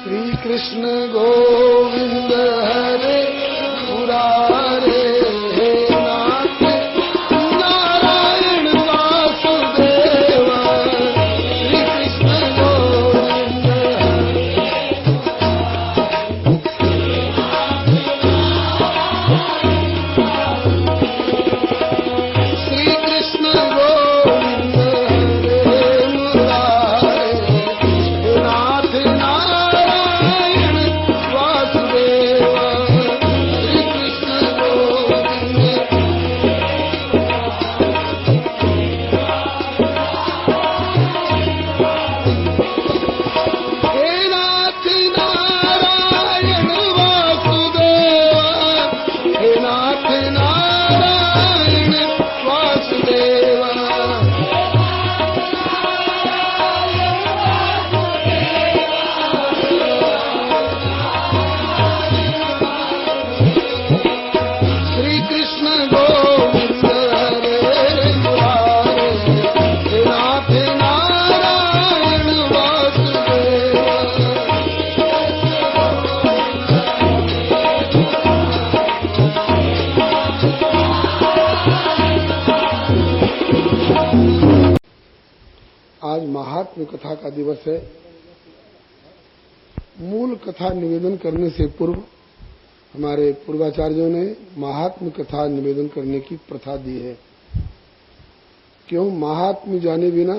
श्री कृष्ण गोविंद हरे मुरारे हे नाथ नारायण वासुदेव। श्री कृष्ण गोविंद श्री कृष्ण गोविंद हरे मुरारे हे नाथ नारायण वासुदेव। श्री कृष्ण गोविंद हे नाथ नारायण वासुदेव। हे नाथ नारायण वासुदेव। श्री कृष्ण गोविंद हरे मुरारे हे नाथ नारायण वासुदेव। आज महात्म्य कथा का दिवस है। मूल कथा निवेदन करने से पूर्व हमारे पूर्वाचार्यों ने महात्म्य कथा निवेदन करने की प्रथा दी है। क्यों? महात्म्य जाने बिना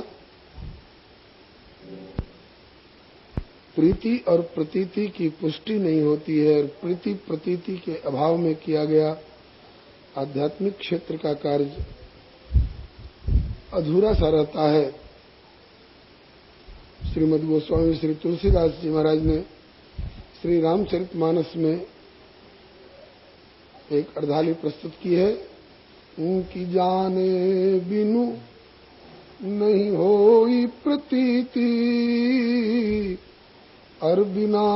प्रीति और प्रतीति की पुष्टि नहीं होती है और प्रीति प्रतीति के अभाव में किया गया आध्यात्मिक क्षेत्र का कार्य अधूरा सा रहता है। श्रीमद् गोस्वामी श्री तुलसीदास जी महाराज ने श्री रामचरितमानस में एक अर्धाली प्रस्तुत की है। उनकी जाने बिनु नहीं होई प्रतीति और बिना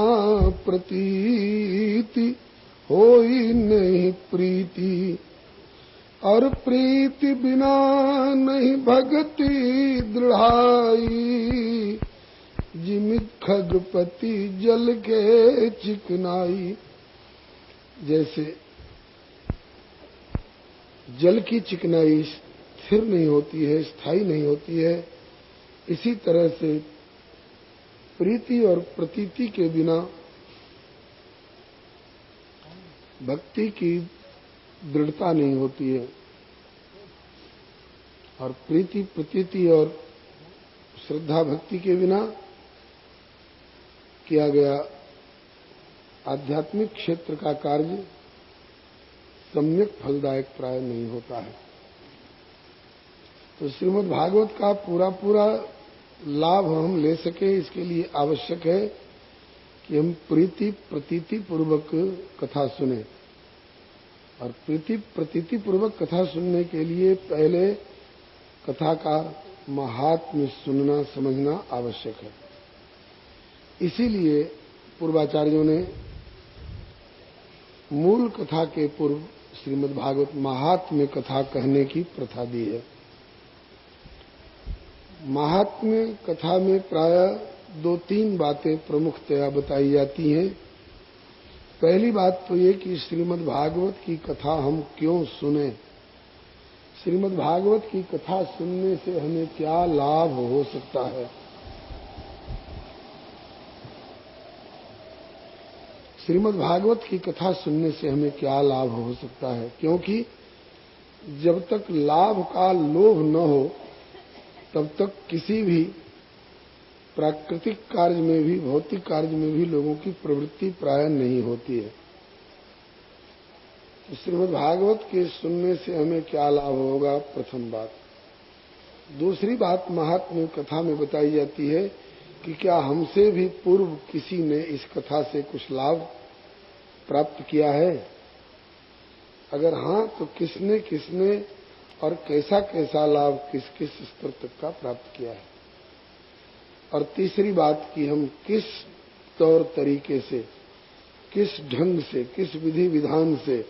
प्रतीति होई नहीं प्रीति और प्रीति बिना नहीं भक्ति दृढ़ाई। जिमित खगपति जल के चिकनाई। जैसे जल की चिकनाई स्थिर नहीं होती है, स्थायी नहीं होती है, इसी तरह से प्रीति और प्रतीति के बिना भक्ति की दृढ़ता नहीं होती है और प्रीति प्रतीति और श्रद्धा भक्ति के बिना किया गया आध्यात्मिक क्षेत्र का कार्य सम्यक फलदायक प्राय नहीं होता है। तो श्रीमद् भागवत का पूरा लाभ हम ले सके, इसके लिए आवश्यक है कि हम प्रीति प्रतीति पूर्वक कथा सुने। और प्रीति प्रतीति पूर्वक कथा सुनने के लिए पहले कथा का महात्म्य सुनना समझना आवश्यक है। इसीलिए पूर्वाचार्यों ने मूल कथा के पूर्व श्रीमद् भागवत महात्म्य कथा कहने की प्रथा दी है। महात्म्य कथा में प्राय 2-3 बातें प्रमुखतया बताई जाती हैं। पहली बात तो ये कि श्रीमद् भागवत की कथा हम क्यों सुने, श्रीमद् भागवत की कथा सुनने से हमें क्या लाभ हो सकता है। श्रीमद् भागवत की कथा सुनने से हमें क्या लाभ हो सकता है, क्योंकि जब तक लाभ का लोभ न हो तब तक किसी भी प्राकृतिक कार्य में भी भौतिक कार्य में भी लोगों की प्रवृत्ति प्राय नहीं होती है। तो श्रीमद् भागवत के सुनने से हमें क्या लाभ होगा, प्रथम बात। दूसरी बात महात्म्य कथा में बताई जाती है कि क्या हमसे भी पूर्व किसी ने इस कथा से कुछ लाभ प्राप्त किया है। अगर हाँ तो किसने किसने और कैसा कैसा लाभ किस किस स्तर तक का प्राप्त किया है। और तीसरी बात कि हम किस तौर तरीके से, किस ढंग से, किस विधि विधान से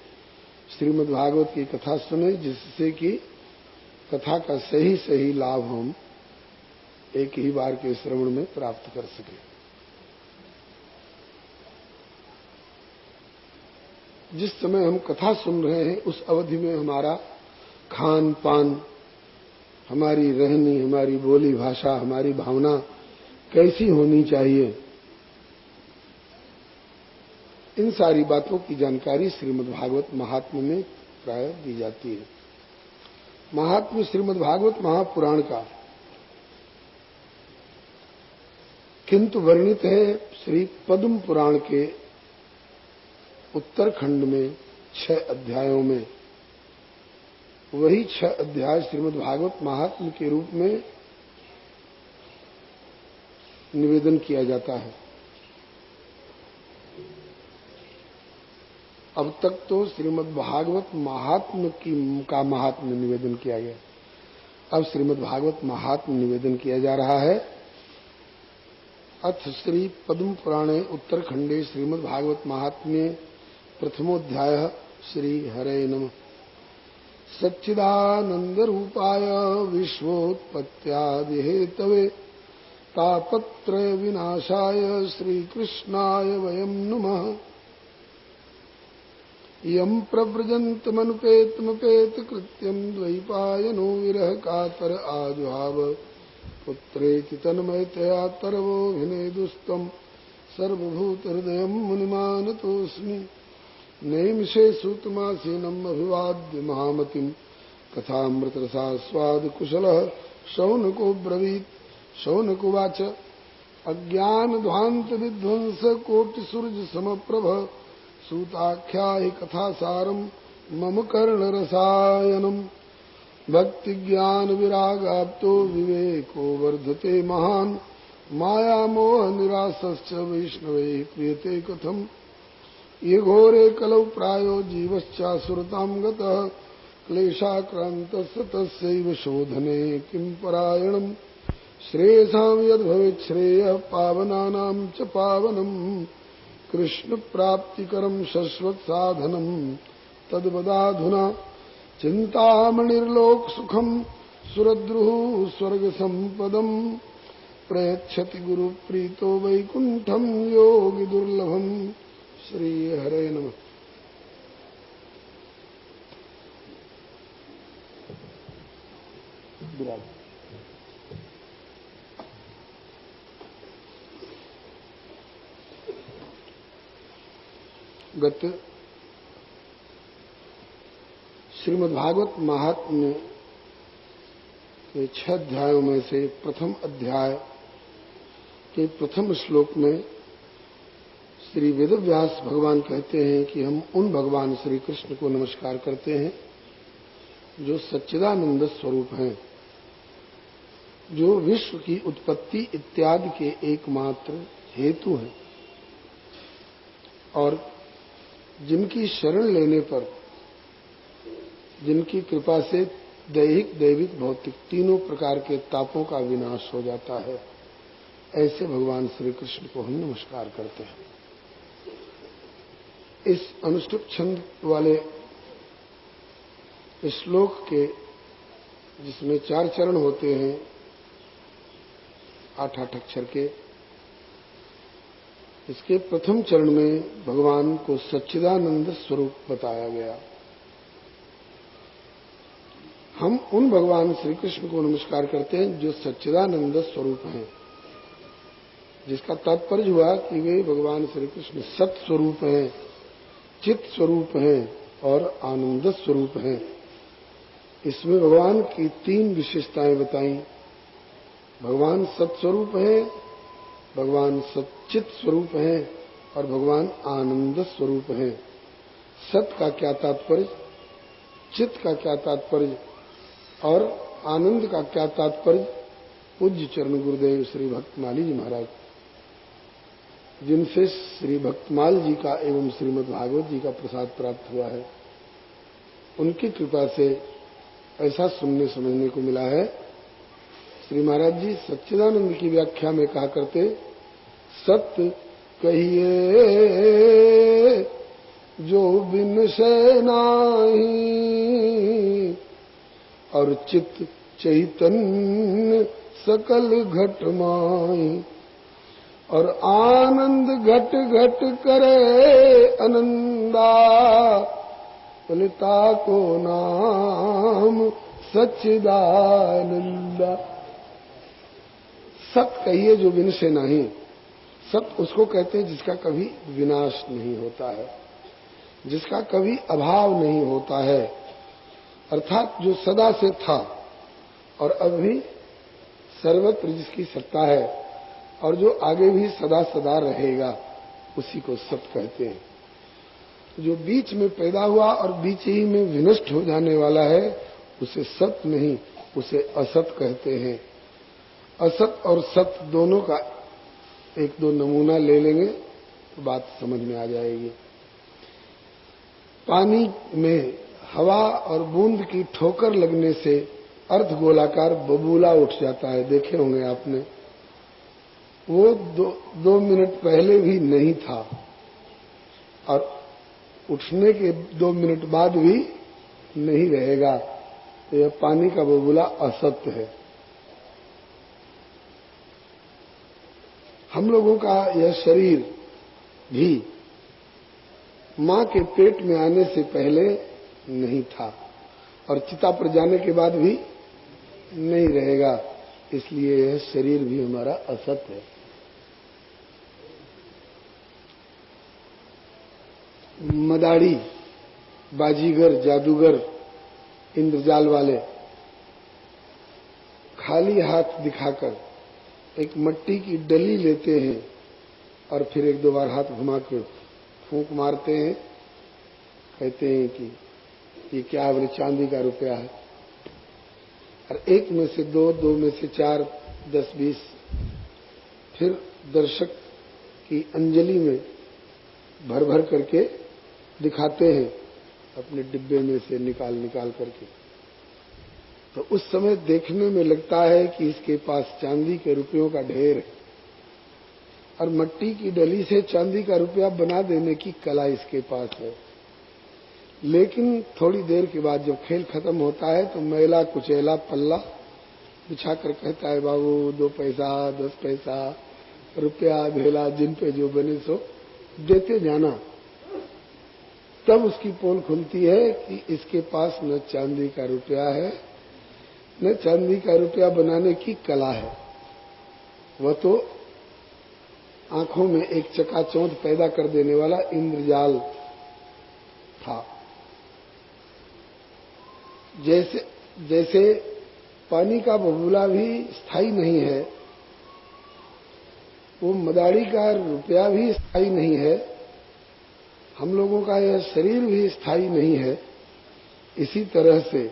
श्रीमद् भागवत की कथा सुने, जिससे कि कथा का सही सही लाभ हम एक ही बार के श्रवण में प्राप्त कर सके। जिस समय हम कथा सुन रहे हैं उस अवधि में हमारा खान पान, हमारी रहनी, हमारी बोली भाषा, हमारी भावना कैसी होनी चाहिए, इन सारी बातों की जानकारी श्रीमद्भागवत महात्म्य में प्राय दी जाती है। महात्म्य श्रीमद्भागवत महापुराण का किंतु वर्णित है श्री पद्म पुराण के उत्तरखंड में 6 अध्यायों में। वही 6 अध्याय श्रीमद्भागवत महात्म्य के रूप में निवेदन किया जाता है। अब तक तो श्रीमद्भागवत महात्म्य का महात्म्य निवेदन किया गया, अब श्रीमद्भागवत महात्म्य निवेदन किया जा रहा है। अथ श्री पद्म पुराणे उत्तरखंडे श्रीमद्भागवत महात्म्ये प्रथमोऽध्याय। श्री हरे नमः। सच्चिदानंद रूपाय विश्वोत्पत्त्यादि हेतवे तापत्रय विनाशाय श्रीकृष्णाय वयं नुमः। यं प्रव्रजन्तमनुपेतमपेत कृत्यं द्वैपायनो विरह कातर आजुहाव पुत्रेति तन्मयतया तरवोऽभिनेदुस्तं सर्वभूतहृदयं मुनिमानतोऽस्मि। नैमिषे सूतमासीनम् अभिवाद्य महामतिं कथामृतरसास्वादकुशलः शौनको ब्रवीत्। शौनकुवाच अज्ञानध्वान्तविध्वंसकोटिसूर्यसमप्रभ सूताख्याहि कथासारम् मम कर्णरसायनम्। भक्तिज्ञानविरागाप्तो विवेको वर्धते महान् मायामोहनिरासश्च वैष्णवैः क्रियते कथम्। ये घोरे कलौ प्रायो जीवश्चासुरतां गतः क्लेशाक्रान्तस्य तस्यैव शोधने किं परायणम्। श्रेयसां यद्भवेत् श्रेयः पावनानां च पावनम् कृष्णप्राप्तिकरं शश्वत्साधनं तद्वदाधुना। चिन्तामणिर्लोकसुखं सुरद्रुः स्वर्गसम्पदम् प्रयच्छति गुरुप्रीतो वैकुण्ठं योगिदुर्लभम्। श्री हरे नमः। गत श्रीमद्भागवत महात्म्य के 6 अध्यायों में से प्रथम अध्याय के प्रथम श्लोक में श्री वेदव्यास भगवान कहते हैं कि हम उन भगवान श्री कृष्ण को नमस्कार करते हैं जो सच्चिदानंद स्वरूप हैं, जो विश्व की उत्पत्ति इत्यादि के एकमात्र हेतु हैं और जिनकी शरण लेने पर, जिनकी कृपा से दैहिक, दैविक, भौतिक तीनों प्रकार के तापों का विनाश हो जाता है, ऐसे भगवान श्री कृष्ण को हम नमस्कार करते हैं। इस अनुष्टुप छंद वाले श्लोक के, जिसमें 4 चरण होते हैं 8-8 अक्षर के, इसके प्रथम चरण में भगवान को सच्चिदानंद स्वरूप बताया गया। हम उन भगवान श्री कृष्ण को नमस्कार करते हैं जो सच्चिदानंद स्वरूप हैं, जिसका तात्पर्य हुआ कि वे भगवान श्री कृष्ण सत स्वरूप हैं, चित स्वरूप हैं और आनंद स्वरूप हैं। इसमें भगवान की 3 विशेषताएं बताई। भगवान सत्स्वरूप है, भगवान सच्चित स्वरूप है और भगवान आनंद स्वरूप है। सत का क्या तात्पर्य, चित का क्या तात्पर्य और आनंद का क्या तात्पर्य, पूज्य चरण गुरुदेव श्री भक्तमाली जी महाराज, जिनसे श्री भक्तमाल जी का एवं श्रीमद् भागवत जी का प्रसाद प्राप्त हुआ है, उनकी कृपा से ऐसा सुनने समझने को मिला है। श्री महाराज जी सच्चिदानंद की व्याख्या में कहा करते, सत्य कहिए जो बिन से नाही और चित्त चैतन्य सकल घट माई और आनंद घट घट करे अनंदा, ललिता को नाम सच्चिदानंदा। सत कहिए जो विन से नहीं। सत उसको कहते हैं जिसका कभी विनाश नहीं होता है, जिसका कभी अभाव नहीं होता है, अर्थात जो सदा से था और अब भी सर्वत्र जिसकी सत्ता है और जो आगे भी सदा सदा रहेगा, उसी को सत कहते हैं। जो बीच में पैदा हुआ और बीच ही में विनष्ट हो जाने वाला है, उसे सत नहीं, उसे असत कहते हैं। असत और सत दोनों का एक दो नमूना ले लेंगे तो बात समझ में आ जाएगी। पानी में हवा और बूंद की ठोकर लगने से अर्ध गोलाकार बबूला उठ जाता है, देखे होंगे आपने। वो दो मिनट पहले भी नहीं था और उठने के 2 मिनट बाद भी नहीं रहेगा, तो यह पानी का बबूला असत्य है। हम लोगों का यह शरीर भी मां के पेट में आने से पहले नहीं था और चिता पर जाने के बाद भी नहीं रहेगा, इसलिए यह शरीर भी हमारा असत्य है। मदारी, बाजीगर, जादूगर, इंद्रजाल वाले खाली हाथ दिखाकर एक मिट्टी की डली लेते हैं और फिर 1-2 बार हाथ घुमा के फूंक मारते हैं, कहते हैं कि ये क्या है, बोले चांदी का रुपया है। और 1 में से 2, 2 में से 4, 10, 20, फिर दर्शक की अंजलि में भर भर करके दिखाते हैं अपने डिब्बे में से निकाल निकाल करके। तो उस समय देखने में लगता है कि इसके पास चांदी के रुपयों का ढेर है और मिट्टी की डली से चांदी का रुपया बना देने की कला इसके पास है। लेकिन थोड़ी देर के बाद जब खेल खत्म होता है तो मैला कुचैला पल्ला बिछाकर कहता है, बाबू 2 पैसा, 10 पैसा, रुपया, भेला, जिन पे जो बने सो देते जाना। तब उसकी पोल खुलती है कि इसके पास न चांदी का रुपया है न चांदी का रुपया बनाने की कला है। वह तो आंखों में एक चकाचौंध पैदा कर देने वाला इंद्रजाल था। जैसे पानी का बबूला भी स्थायी नहीं है, वो मदारी का रुपया भी स्थायी नहीं है, हम लोगों का यह शरीर भी स्थायी नहीं है। इसी तरह से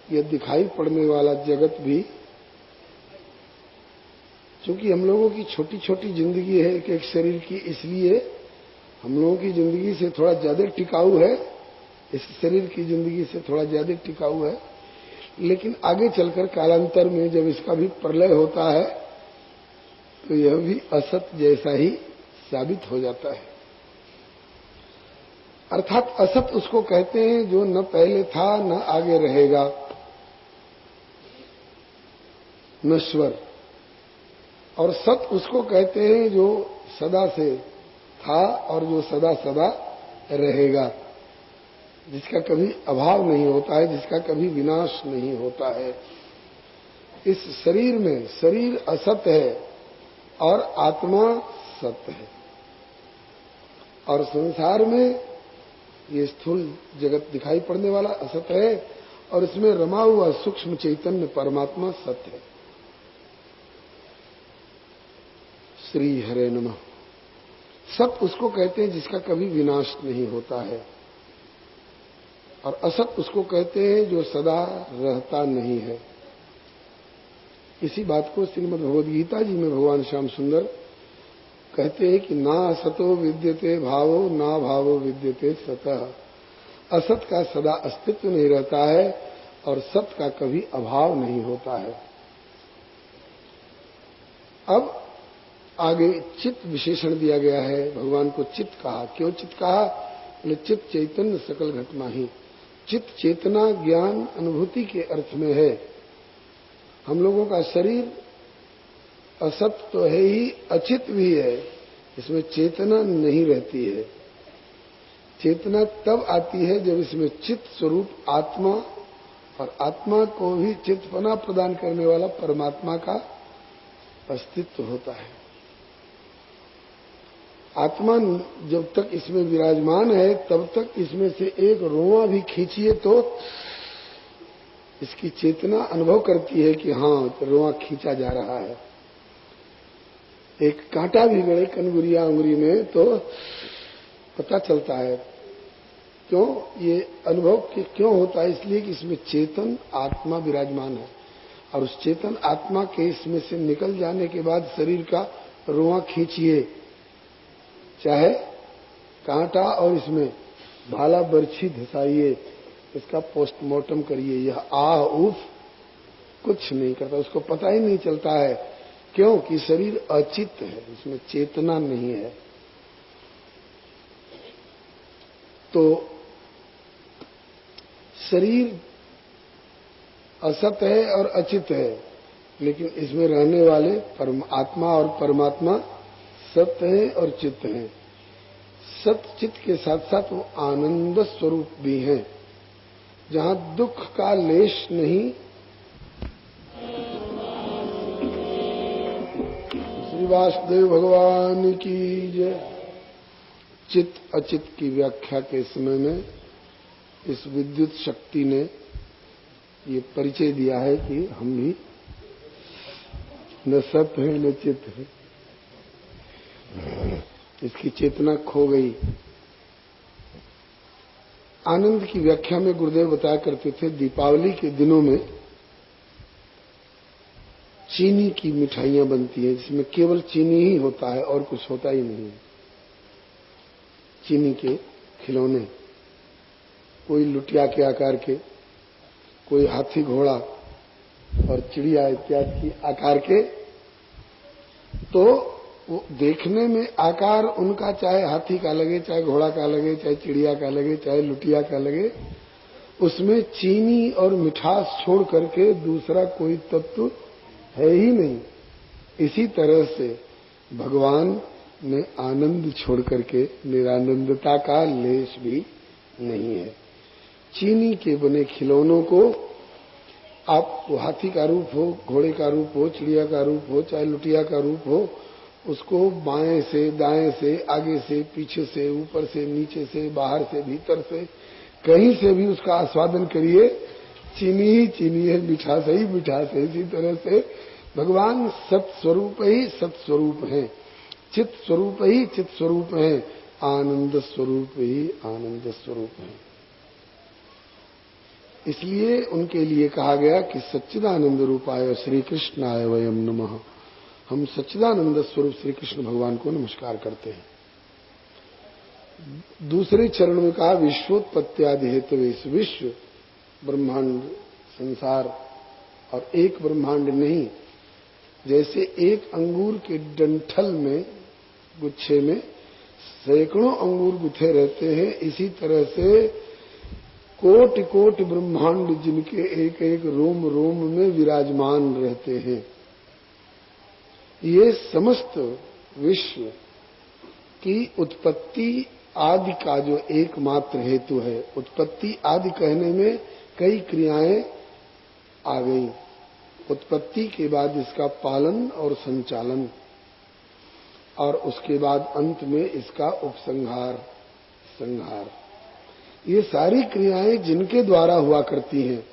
यह दिखाई पड़ने वाला जगत भी, चूंकि हम लोगों की छोटी छोटी जिंदगी है एक एक शरीर की, इसलिए हम लोगों की जिंदगी से थोड़ा ज्यादा टिकाऊ है, इस शरीर की जिंदगी से थोड़ा ज्यादा टिकाऊ है। लेकिन आगे चलकर कालांतर में जब इसका भी प्रलय होता है तो यह भी असत जैसा ही साबित हो जाता है। अर्थात असत उसको कहते हैं जो न पहले था न आगे रहेगा, नश्वर। और सत उसको कहते हैं जो सदा से था और जो सदा सदा रहेगा, जिसका कभी अभाव नहीं होता है, जिसका कभी विनाश नहीं होता है। इस शरीर में शरीर असत है और आत्मा सत्य है, और संसार में ये स्थूल जगत दिखाई पड़ने वाला असत है और इसमें रमा हुआ सूक्ष्म चैतन्य परमात्मा सत्य है। श्री हरे नमः। सत उसको कहते हैं जिसका कभी विनाश नहीं होता है, और असत उसको कहते हैं जो सदा रहता नहीं है। इसी बात को श्रीमद् भगवद गीता जी में भगवान श्याम सुंदर कहते हैं कि ना असतो विद्यते भावो ना भावो विद्यते सतः। असत का सदा अस्तित्व नहीं रहता है और सत का कभी अभाव नहीं होता है। अब आगे चित्त विशेषण दिया गया है। भगवान को चित्त कहा। क्यों चित्त कहा? बोले चित्त चैतन्य सकल घटना ही। चित्त चेतना ज्ञान अनुभूति के अर्थ में है। हम लोगों का शरीर असत तो है ही, अचित भी है। इसमें चेतना नहीं रहती है। चेतना तब आती है जब इसमें चित्त स्वरूप आत्मा और आत्मा को भी चित्तपना प्रदान करने वाला परमात्मा का अस्तित्व होता है। आत्मा जब तक इसमें विराजमान है तब तक इसमें से एक रोआ भी खींचिए तो इसकी चेतना अनुभव करती है कि हाँ रोआ खींचा जा रहा है। एक कांटा भी गड़े कनगुरिया अंगुरी में तो पता चलता है। क्यों ये अनुभव क्यों होता है? इसलिए कि इसमें चेतन आत्मा विराजमान है और उस चेतन आत्मा के इसमें से निकल जाने के बाद शरीर का रोआ खींचिए, चाहे कांटा और इसमें भाला बर्छी धसाइए, इसका पोस्टमार्टम करिए, यह आह उफ कुछ नहीं करता, उसको पता ही नहीं चलता है। क्योंकि शरीर अचित है, इसमें चेतना नहीं है। तो शरीर असत है और अचित है, लेकिन इसमें रहने वाले आत्मा और परमात्मा सत्य है और चित्त है। सत्य चित्त के साथ साथ वो आनंद स्वरूप भी है, जहां दुख का लेश नहीं। श्री वासुदेव भगवान की जय। चित्त अचित की व्याख्या के समय में इस विद्युत शक्ति ने ये परिचय दिया है कि हम भी न सत्य है न चित्त है। इसकी चेतना खो गई। आनंद की व्याख्या में गुरुदेव बताया करते थे, दीपावली के दिनों में चीनी की मिठाइयां बनती हैं जिसमें केवल चीनी ही होता है और कुछ होता ही नहीं है। चीनी के खिलौने, कोई लुटिया के आकार के, कोई हाथी घोड़ा और चिड़िया इत्यादि की आकार के। तो वो देखने में आकार उनका चाहे हाथी का लगे, चाहे घोड़ा का लगे, चाहे चिड़िया का लगे, चाहे लुटिया का लगे, उसमें चीनी और मिठास छोड़ करके दूसरा कोई तत्व है ही नहीं। इसी तरह से भगवान में आनंद छोड़ करके निरानंदता का लेश भी नहीं है। चीनी के बने खिलौनों को आप हाथी का रूप हो, घोड़े का रूप हो, चिड़िया का रूप हो, चाहे लुटिया का रूप हो, उसको बाएं से दाएं से, आगे से पीछे से, ऊपर से नीचे से, बाहर से भीतर से, कहीं से भी उसका आस्वादन करिए, चीनी ही चीनी है, मिठास ही मिठास है। इसी तरह से भगवान सत्स्वरूप ही सत्स्वरूप है, चित स्वरूप ही चित स्वरूप है, आनंद स्वरूप ही आनंद स्वरूप है। इसलिए उनके लिए कहा गया कि सच्चिदानंद रूपाय श्री कृष्णाय वयम नमः। हम सच्चिदानंद स्वरूप श्री कृष्ण भगवान को नमस्कार करते हैं। दूसरे चरण में कहा विश्वोत्पत्त्यादि हेतु, इस विश्व ब्रह्मांड संसार और एक ब्रह्मांड नहीं। जैसे एक अंगूर के डंठल में, गुच्छे में सैकड़ों अंगूर गुथे रहते हैं, इसी तरह से कोटि कोटि ब्रह्मांड जिनके एक एक रोम रोम में विराजमान रहते हैं। ये समस्त विश्व की उत्पत्ति आदि का जो एकमात्र हेतु है। उत्पत्ति आदि कहने में कई क्रियाएं आ गई। उत्पत्ति के बाद इसका पालन और संचालन, और उसके बाद अंत में इसका उपसंहार, संहार। ये सारी क्रियाएं जिनके द्वारा हुआ करती हैं,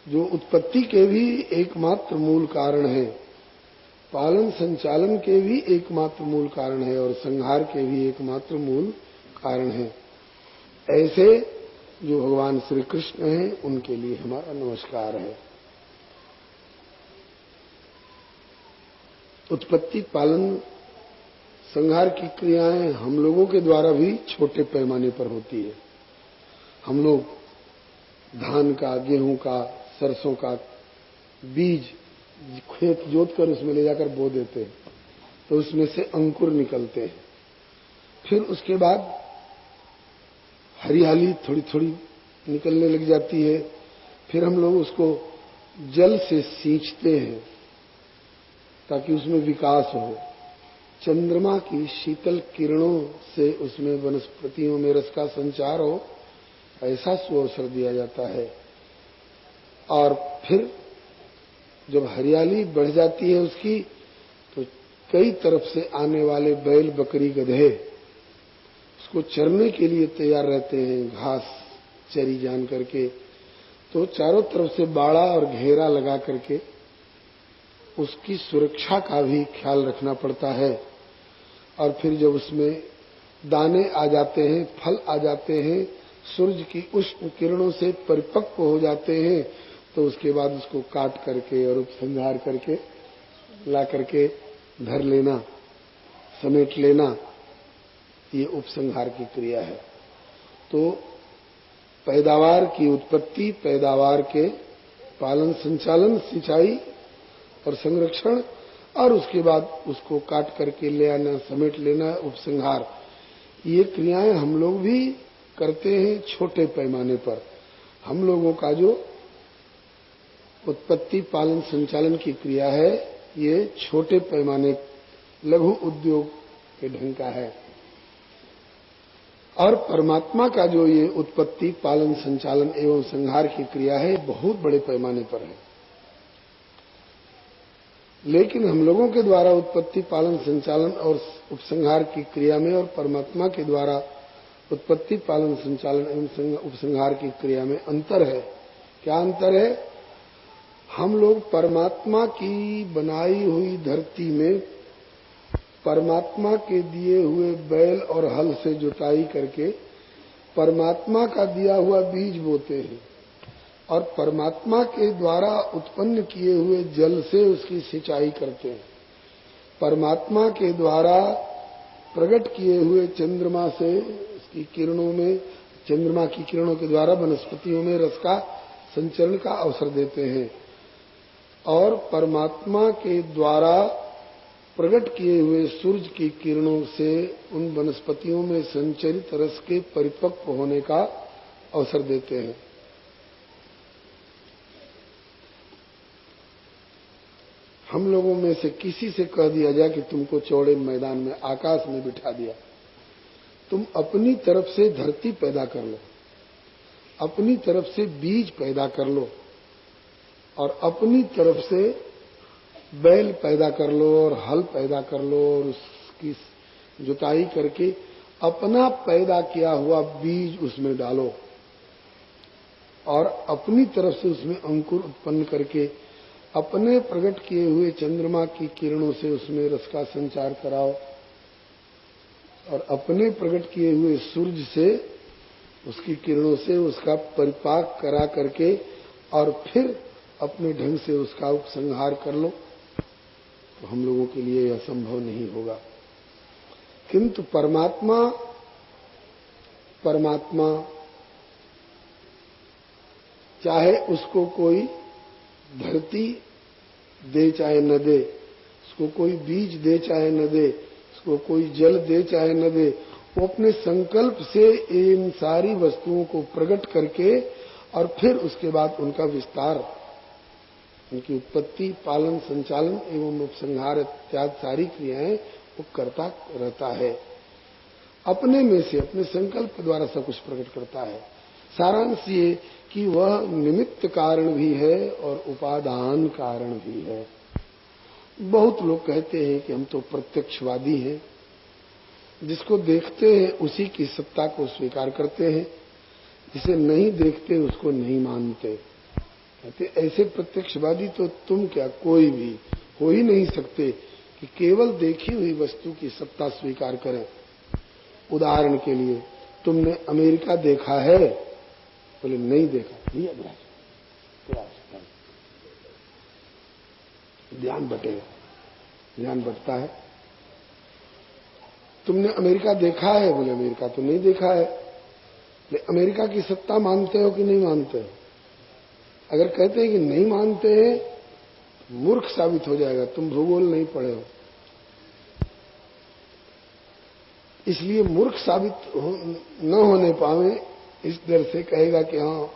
जो उत्पत्ति के भी एकमात्र मूल कारण है, पालन संचालन के भी एकमात्र मूल कारण है, और संहार के भी एकमात्र मूल कारण है। ऐसे जो भगवान श्री कृष्ण हैं, उनके लिए हमारा नमस्कार है। उत्पत्ति पालन संहार की क्रियाएं हम लोगों के द्वारा भी छोटे पैमाने पर होती है। हम लोग धान का, गेहूं का, सरसों का बीज खेत जोत कर उसमें ले जाकर बो देते हैं, तो उसमें से अंकुर निकलते हैं। फिर उसके बाद हरियाली थोड़ी थोड़ी निकलने लग जाती है। फिर हम लोग उसको जल से सींचते हैं, ताकि उसमें विकास हो। चंद्रमा की शीतल किरणों से उसमें वनस्पतियों में रस का संचार हो, ऐसा सुअवसर दिया जाता है। और फिर जब हरियाली बढ़ जाती है उसकी, तो कई तरफ से आने वाले बैल बकरी गधे उसको चरने के लिए तैयार रहते हैं, घास चरी जान करके। तो चारों तरफ से बाड़ा और घेरा लगा करके उसकी सुरक्षा का भी ख्याल रखना पड़ता है। और फिर जब उसमें दाने आ जाते हैं, फल आ जाते हैं, सूर्य की उष्ण किरणों से परिपक्व हो जाते हैं, तो उसके बाद उसको काट करके और उपसंहार करके ला करके धर लेना, समेट लेना, ये उपसंहार की क्रिया है। तो पैदावार की उत्पत्ति, पैदावार के पालन संचालन, सिंचाई और संरक्षण, और उसके बाद उसको काट करके ले आना, समेट लेना, उपसंहार, ये क्रियाएं हम लोग भी करते हैं छोटे पैमाने पर। हम लोगों का जो उत्पत्ति पालन संचालन की क्रिया है, ये छोटे पैमाने लघु उद्योग के ढंग का है। और परमात्मा का जो ये उत्पत्ति पालन संचालन एवं संहार की क्रिया है, बहुत बड़े पैमाने पर है। लेकिन हम लोगों के द्वारा उत्पत्ति पालन संचालन और उपसंहार की क्रिया में और परमात्मा के द्वारा उत्पत्ति पालन संचालन एवं उपसंहार की क्रिया में अंतर है। क्या अंतर है? हम लोग परमात्मा की बनाई हुई धरती में परमात्मा के दिए हुए बैल और हल से जुताई करके परमात्मा का दिया हुआ बीज बोते हैं, और परमात्मा के द्वारा उत्पन्न किए हुए जल से उसकी सिंचाई करते हैं। परमात्मा के द्वारा प्रकट किए हुए चंद्रमा से उसकी किरणों में, चंद्रमा की किरणों के द्वारा वनस्पतियों में रस का संचरण का अवसर देते हैं, और परमात्मा के द्वारा प्रकट किए हुए सूर्य की किरणों से उन वनस्पतियों में संचरित रस के परिपक्व होने का अवसर देते हैं। हम लोगों में से किसी से कह दिया जाए कि तुमको चौड़े मैदान में आकाश में बिठा दिया, तुम अपनी तरफ से धरती पैदा कर लो, अपनी तरफ से बीज पैदा कर लो, और अपनी तरफ से बैल पैदा कर लो और हल पैदा कर लो, और उसकी जुताई करके अपना पैदा किया हुआ बीज उसमें डालो, और अपनी तरफ से उसमें अंकुर उत्पन्न करके अपने प्रकट किए हुए चंद्रमा की किरणों से उसमें रस का संचार कराओ, और अपने प्रकट किए हुए सूर्य से उसकी किरणों से उसका परिपाक करा करके और फिर अपने ढंग से उसका उपसंहार कर लो। तो हम लोगों के लिए यह संभव नहीं होगा। किंतु परमात्मा चाहे उसको कोई धरती दे चाहे न दे, उसको कोई बीज दे चाहे न दे, उसको कोई जल दे चाहे न दे, वो अपने संकल्प से इन सारी वस्तुओं को प्रकट करके और फिर उसके बाद उनका विस्तार, उनकी उत्पत्ति पालन संचालन एवं उपसंहार इत्यादि सारी क्रियाएं वो करता रहता है। अपने में से अपने संकल्प द्वारा सब कुछ प्रकट करता है। सारांश ये कि वह निमित्त कारण भी है और उपादान कारण भी है। बहुत लोग कहते हैं कि हम तो प्रत्यक्षवादी हैं, जिसको देखते हैं उसी की सत्ता को स्वीकार करते हैं, जिसे नहीं देखते उसको नहीं मानते। कहते ऐसे प्रत्यक्षवादी तो तुम क्या कोई भी हो ही नहीं सकते कि केवल देखी हुई वस्तु की सत्ता स्वीकार करें। उदाहरण के लिए, तुमने अमेरिका देखा है? बोले नहीं देखा। ध्यान बटेगा, ध्यान बटता है। तुमने अमेरिका देखा है? बोले अमेरिका तो नहीं देखा है। अमेरिका की सत्ता मानते हो कि नहीं मानते हो? अगर कहते हैं कि नहीं मानते हैं, मूर्ख साबित हो जाएगा, तुम भूगोल नहीं पढ़े हो। इसलिए मूर्ख साबित न होने पावे इस डर से कहेगा कि हाँ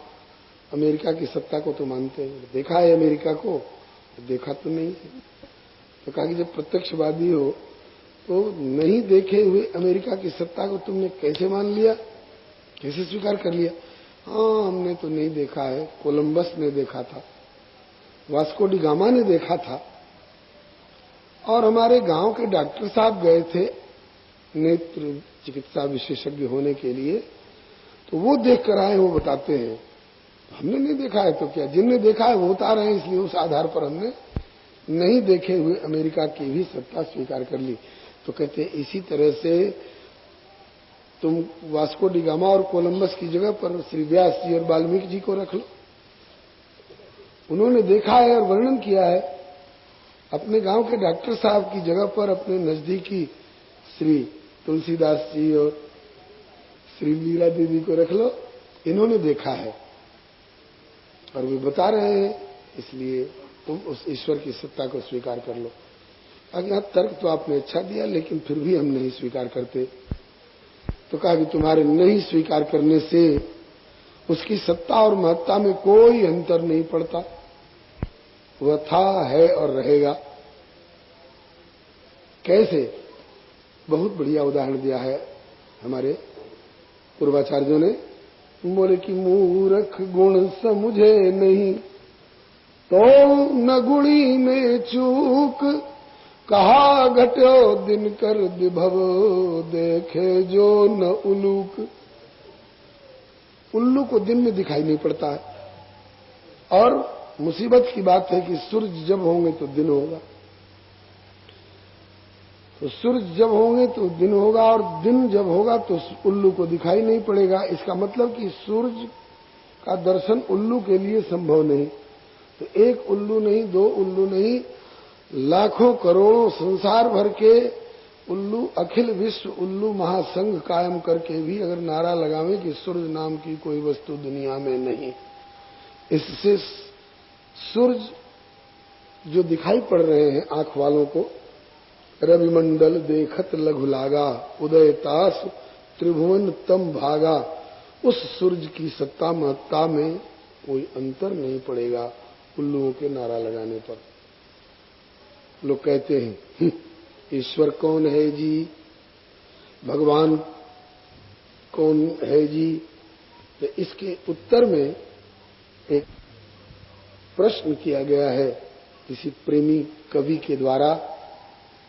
अमेरिका की सत्ता को तो मानते हैं। देखा है अमेरिका को? देखा तो नहीं है। तो कहा कि जब प्रत्यक्षवादी हो तो नहीं देखे हुए अमेरिका की सत्ता को तुमने कैसे मान लिया, कैसे स्वीकार कर लिया? हाँ, हमने तो नहीं देखा है, कोलंबस ने देखा था, वास्को डी गामा ने देखा था, और हमारे गांव के डॉक्टर साहब गए थे नेत्र चिकित्सा विशेषज्ञ होने के लिए, तो वो देख कर आए, वो बताते हैं। हमने नहीं देखा है तो क्या, जिनने देखा है वो बता रहे हैं, इसलिए उस आधार पर हमने नहीं देखे हुए अमेरिका की भी सत्ता स्वीकार कर ली। तो कहते हैं इसी तरह से तुम वास्को डी गामा और कोलंबस की जगह पर श्री व्यास जी और वाल्मीकि जी को रख लो। उन्होंने देखा है और वर्णन किया है। अपने गांव के डॉक्टर साहब की जगह पर अपने नजदीकी श्री तुलसीदास जी और श्री लीला देवी को रख लो, इन्होंने देखा है और वे बता रहे हैं, इसलिए तुम उस ईश्वर की सत्ता को स्वीकार कर लो। अब यहां तर्क तो आपने अच्छा दिया, लेकिन फिर भी हम नहीं स्वीकार करते। तो कहा कि तुम्हारे नहीं स्वीकार करने से उसकी सत्ता और महत्ता में कोई अंतर नहीं पड़ता, वह था, है और रहेगा। कैसे? बहुत बढ़िया उदाहरण दिया है हमारे पूर्वाचार्यों ने। बोले कि मूर्ख गुण समझे नहीं तो न गुणी में चूक, कहा घट्यो दिन कर विभव, देखे जो न उलूक। उल्लू को दिन में दिखाई नहीं पड़ता है, और मुसीबत की बात है कि सूरज जब होंगे तो दिन होगा, तो सूरज जब होंगे तो दिन होगा, और दिन जब होगा तो उल्लू को दिखाई नहीं पड़ेगा। इसका मतलब कि सूरज का दर्शन उल्लू के लिए संभव नहीं। तो एक उल्लू नहीं, दो उल्लू नहीं, लाखों करोड़ों संसार भर के उल्लू अखिल विश्व उल्लू महासंघ कायम करके भी अगर नारा लगावे कि सूरज नाम की कोई वस्तु दुनिया में नहीं, इससे सूरज जो दिखाई पड़ रहे हैं आंख वालों को, रविमंडल देखत लघु लागा, उदय तास त्रिभुवन तम भागा, उस सूरज की सत्ता महत्ता में कोई अंतर नहीं पड़ेगा उल्लुओं के नारा लगाने पर। लोग कहते हैं ईश्वर कौन है जी, भगवान कौन है जी? तो इसके उत्तर में एक प्रश्न किया गया है किसी प्रेमी कवि के द्वारा,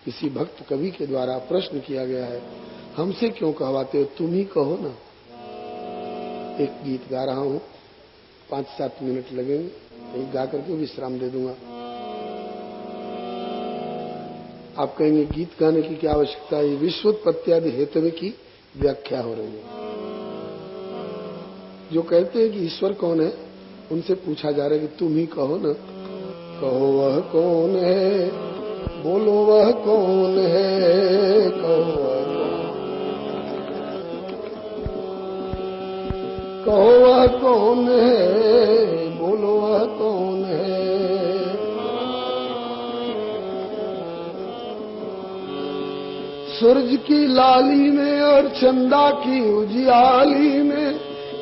किसी भक्त कवि के द्वारा प्रश्न किया गया है, हमसे क्यों कहवाते हो, तुम ही कहो ना। एक गीत गा रहा हूं, 5-7 मिनट लगेंगे, एक गा करके विश्राम दे दूंगा। आप कहेंगे गीत गाने की क्या आवश्यकता है, विश्वोत्पत्त्यादि हेतु की व्याख्या हो रही है। जो कहते हैं कि ईश्वर कौन है, उनसे पूछा जा रहा है कि तुम ही कहो ना, कहो वह कौन है, बोलो वह कौन है, कहो वह कौन है, बोलो वह कौन है। सूरज की लाली में और चंदा की उजियाली में,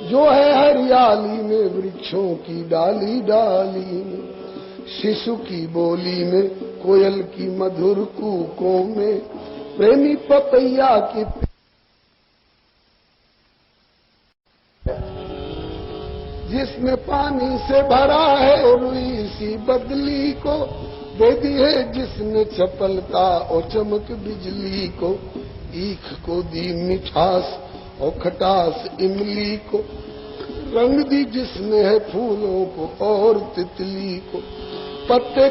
जो है हरियाली में वृक्षों की डाली डाली में, शिशु की बोली में, कोयल की मधुर कूकों में, प्रेमी पपैया की जिसने पानी से भरा है रुई सी बदली को, दे दी है जिसने चपलता और चमक बिजली को, ईख को दी मिठास और खटास इमली को, रंग दी जिसने है फूलों को और तितली को, पत्ते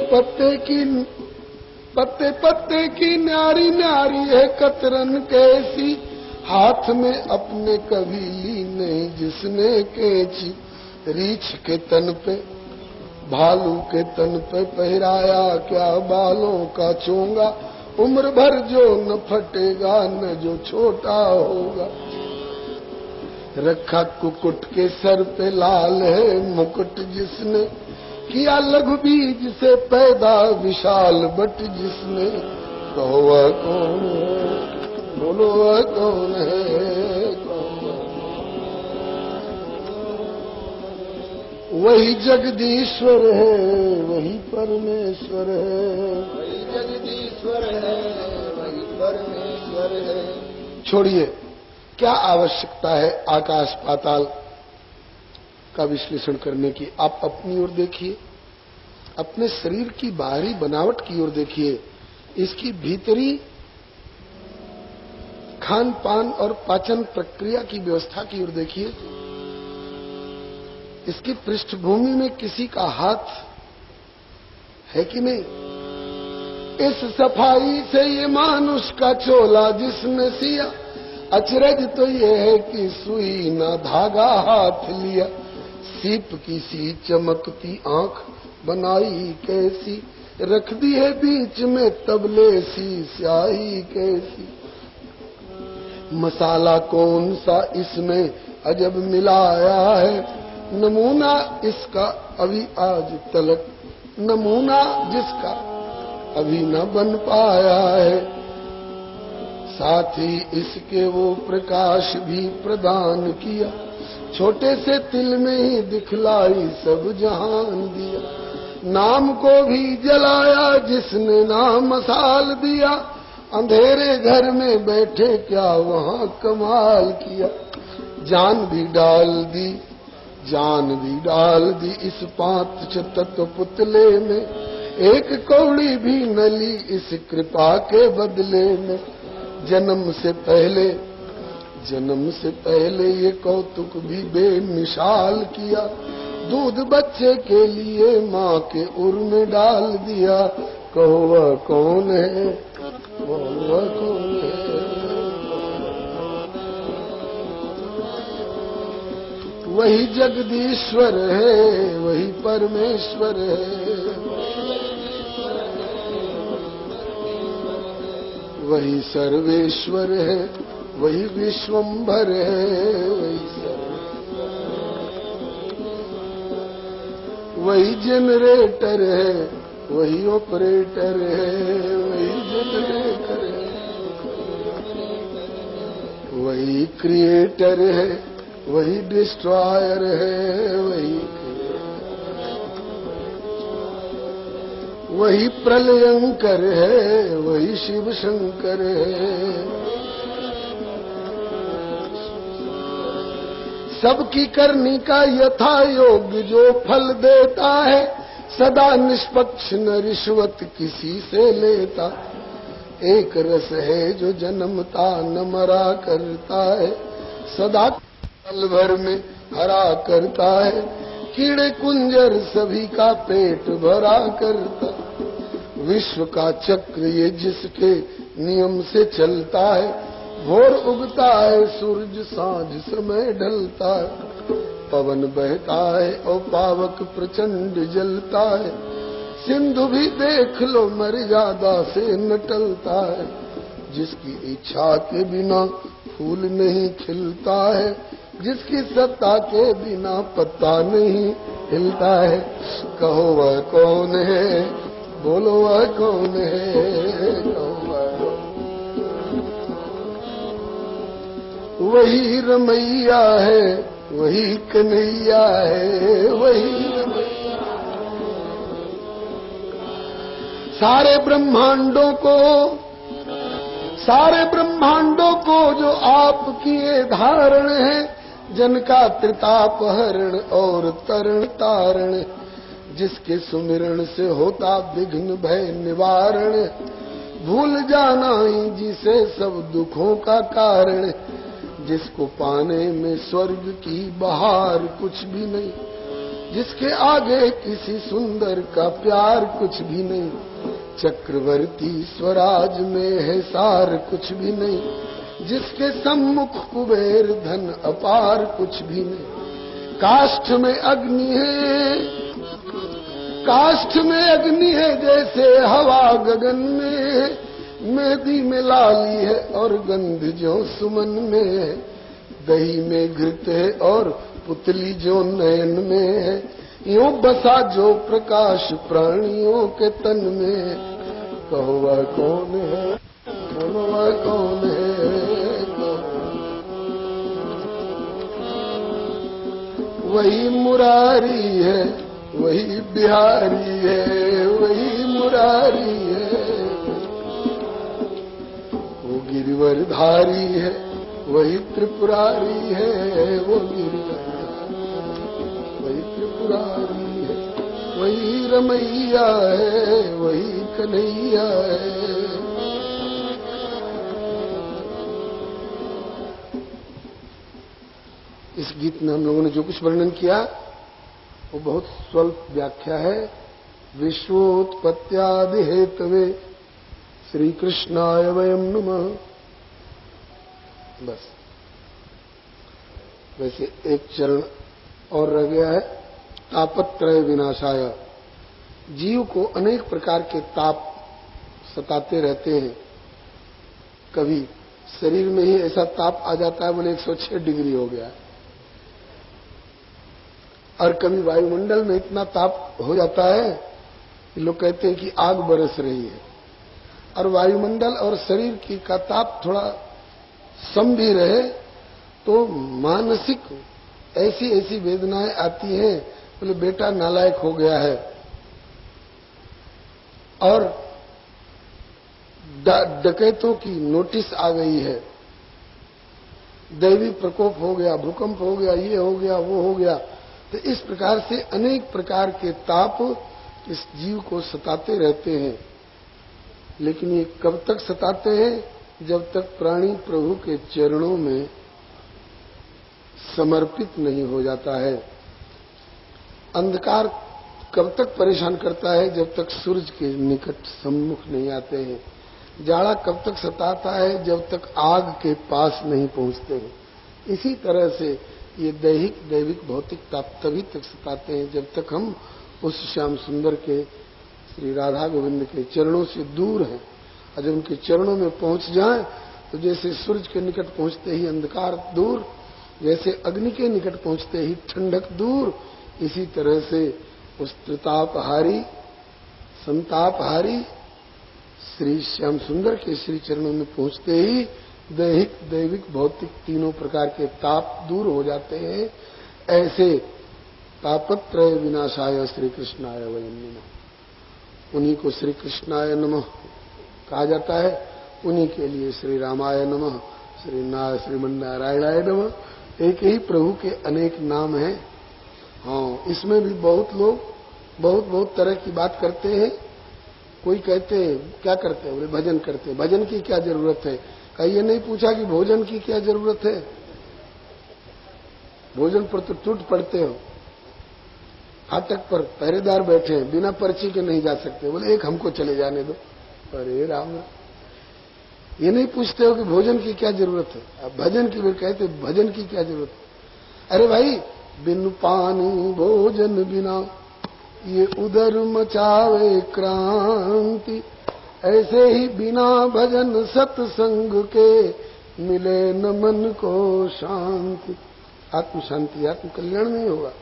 पत्ते की न्यारी न्यारी है कतरन कैसी, हाथ में अपने कभी ली नहीं जिसने कैची, रीछ के तन पे भालू के तन पे पहराया क्या बालों का चोंगा, उम्र भर जो न फटेगा न जो छोटा होगा, रखा कुकुट के सर पे लाल है मुकुट जिसने, किया लघु बीज से पैदा विशाल बट जिसने, कहो वह कौन है, बोलो वह कौन है, वही जगदीश्वर है, वही परमेश्वर है, वही जगदीश्वर ईश्वर है, वही परमेश्वर है। छोड़िए, क्या आवश्यकता है आकाश पाताल का विश्लेषण करने की? आप अपनी ओर देखिए, अपने शरीर की बाहरी बनावट की ओर देखिए, इसकी भीतरी खान पान और पाचन प्रक्रिया की व्यवस्था की ओर देखिए। इसकी पृष्ठभूमि में किसी का हाथ है कि नहीं? इस सफाई से ये मानुष का चोला जिसने सिया, अचरज तो ये है कि सुई ना धागा हाथ लिया। सीप की सी चमकती आंख बनाई कैसी, रख दी है बीच में तबले सी स्याही कैसी। मसाला कौन सा इसमें अजब मिलाया है, नमूना इसका अभी आज तलक, नमूना जिसका अभी न बन पाया है। साथ ही इसके वो प्रकाश भी प्रदान किया, छोटे से तिल में ही दिखलाई सब जहान दिया। नाम को भी जलाया जिसने नाम मसाल दिया, अंधेरे घर में बैठे क्या वहां कमाल किया। जान भी डाल दी, जान भी डाल दी इस पांच तत्व पुतले में, एक कौड़ी भी न ली इस कृपा के बदले में। जन्म से पहले ये कौतुक भी बेमिसाल किया, दूध बच्चे के लिए माँ के उर में डाल दिया। कहो वह कौन है, वह कौन है? वही जगदीश्वर है, वही परमेश्वर है, वही सर्वेश्वर है, वही विश्वंभर है, वही जनरेटर है, वही ऑपरेटर है, वही जनरेटर है, वही क्रिएटर है, वही डिस्ट्रॉयर है, वही प्रलयंकर है, वही शिव शंकर है। सबकी करनी का यथा योग्य जो फल देता है, सदा निष्पक्ष न रिश्वत किसी से लेता। एक रस है जो जन्मता न मरा करता है, सदा पल भर में हरा करता है। कीड़े कुंजर सभी का पेट भरा करता, विश्व का चक्र ये जिसके नियम से चलता है। भोर उगता है सूरज सांझ समय ढलता है, पवन बहता है और पावक प्रचंड जलता है। सिंधु भी देख लो मर्यादा से न टलता है, जिसकी इच्छा के बिना फूल नहीं खिलता है, जिसकी सत्ता के बिना पत्ता नहीं हिलता है। कहो वह कौन है, बोलो वह कौन है, कहो वही रमैया है, वही कन्हैया है, वही रमैया। सारे ब्रह्मांडों को जो आप किए धारण है, जन का त्रिताप हरण और तरण तारण, जिसके सुमिरण से होता विघ्न भय निवारण। भूल जाना ही जिसे सब दुखों का कारण, जिसको पाने में स्वर्ग की बहार कुछ भी नहीं, जिसके आगे किसी सुंदर का प्यार कुछ भी नहीं। चक्रवर्ती स्वराज में है सार कुछ भी नहीं, जिसके सम्मुख कुबेर धन अपार कुछ भी नहीं। काष्ठ में अग्नि है जैसे हवा गगन में, मेहंदी में लाली है और गंध जो सुमन में है। दही में घृत है और पुतली जो नयन में है, यूं बसा जो प्रकाश प्राणियों के तन में। कहो वह कौन है, बोलो वह कौन है। वही मुरारी है, वही बिहारी है, वही मुरारी है। गिरिवरधारी है, वही त्रिपुरारी है, वो गिरिवरधारी, वही त्रिपुरारी है, वही रमैया है, वही कन्हैया है। इस गीत में हम लोगों ने जो कुछ वर्णन किया वो बहुत स्वल्प व्याख्या है। विश्वोत्पत्त्यादि हेतवे श्री कृष्णाय वयम नमः। बस वैसे एक चरण और रह गया है, तापत्रय विनाशाय। जीव को अनेक प्रकार के ताप सताते रहते हैं। कभी शरीर में ही ऐसा ताप आ जाता है बोले 106 डिग्री हो गया, और कभी वायुमंडल में इतना ताप हो जाता है कि लोग कहते हैं कि आग बरस रही है। और वायुमंडल और शरीर की का ताप थोड़ा सम भी रहे तो मानसिक ऐसी ऐसी वेदनाएं आती हैं, बोले बेटा नालायक हो गया है, और डकैतों की नोटिस आ गई है, दैवी प्रकोप हो गया, भूकंप हो गया, ये हो गया, वो हो गया। तो इस प्रकार से अनेक प्रकार के ताप इस जीव को सताते रहते हैं। लेकिन ये कब तक सताते हैं? जब तक प्राणी प्रभु के चरणों में समर्पित नहीं हो जाता है। अंधकार कब तक परेशान करता है? जब तक सूरज के निकट सम्मुख नहीं आते हैं। जाड़ा कब तक सताता है? जब तक आग के पास नहीं पहुंचते हैं। इसी तरह से ये दैविक भौतिक ताप तभी तक सताते हैं जब तक हम उस श्याम सुंदर के श्री राधा गोविंद के चरणों से दूर हैं। और जब उनके चरणों में पहुंच जाएं तो जैसे सूरज के निकट पहुंचते ही अंधकार दूर, जैसे अग्नि के निकट पहुंचते ही ठंडक दूर, इसी तरह से उस त्रितापहारी संतापहारी श्री श्याम सुंदर के श्री चरणों में पहुंचते ही दैविक भौतिक तीनों प्रकार के ताप दूर हो जाते हैं। ऐसे तापत्रय विनाशाय श्री कृष्णाय वयम नमः। उन्हीं को श्री कृष्णाय नमः कहा जाता है। उन्हीं के लिए श्री रामाय नमः, श्रीमन्नारायणाय नमः। एक ही प्रभु के अनेक नाम हैं। हाँ, इसमें भी बहुत लोग बहुत तरह की बात करते हैं। कोई कहते हैं क्या करते हैं? बोले भजन करते हैं। भजन की क्या जरूरत है? कहीं ये नहीं पूछा कि भोजन की क्या जरूरत है? भोजन पर तो टूट पड़ते हो। फाटक पर पहरेदार बैठे हैं, बिना पर्ची के नहीं जा सकते, बोले एक हमको चले जाने दो। अरे राम, ये नहीं पूछते हो कि भोजन की क्या जरूरत है। अब भजन की फिर कहते भजन की क्या जरूरत है? अरे भाई, बिन पानी भोजन बिना ये उदर मचावे क्रांति, ऐसे ही बिना भजन सत्संग के मिले न मन को शांति। आत्म शांति, आत्म कल्याण नहीं होगा।